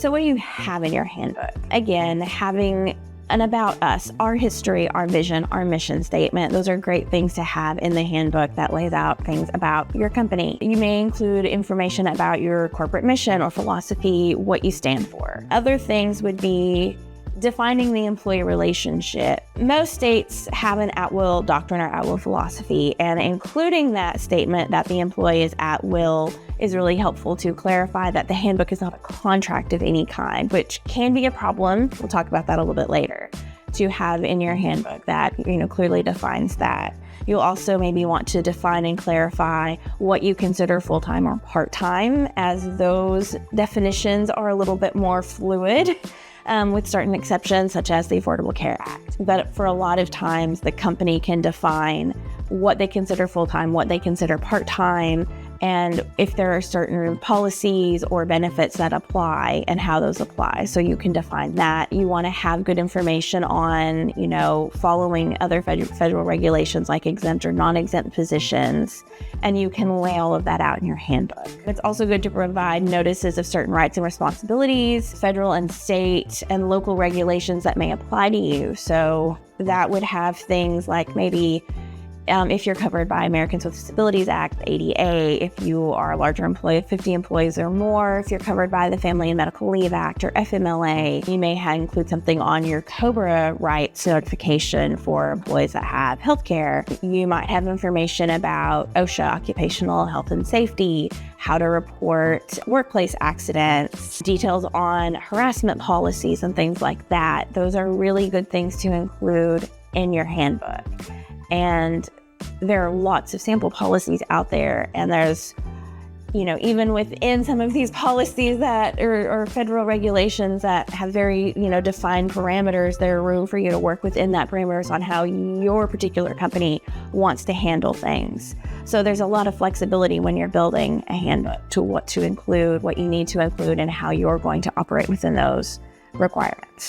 So what do you have in your handbook? Again, having an about us, our history, our vision, our mission statement. Those are great things to have in the handbook that lays out things about your company. You may include information about your corporate mission or philosophy, what you stand for. Other things would be defining the employee relationship. Most states have an at-will doctrine or at-will philosophy, and including that statement that the employee is at will is really helpful to clarify that the handbook is not a contract of any kind, which can be a problem. We'll talk about that a little bit later, to have in your handbook that, clearly defines that. You'll also maybe want to define and clarify what you consider full-time or part-time, as those definitions are a little bit more fluid. With certain exceptions, such as the Affordable Care Act. But for a lot of times, the company can define what they consider full-time, what they consider part-time, and if there are certain policies or benefits that apply and how those apply. So you can define that. You want to have good information on, following other federal regulations like exempt or non-exempt positions, and you can lay all of that out in your handbook. It's also good to provide notices of certain rights and responsibilities, federal and state and local regulations that may apply to you. So that would have things like maybe if you're covered by Americans with Disabilities Act, the ADA, if you are a larger employee of 50 employees or more, if you're covered by the Family and Medical Leave Act or FMLA, you may include something on your COBRA rights notification for employees that have healthcare. You might have information about OSHA, occupational health and safety, how to report workplace accidents, details on harassment policies and things like that. Those are really good things to include in your handbook. And there are lots of sample policies out there, and there's, even within some of these policies that or federal regulations that have very, defined parameters, there are room for you to work within that parameters on how your particular company wants to handle things. So there's a lot of flexibility when you're building a handbook to what to include, what you need to include, and how you're going to operate within those requirements.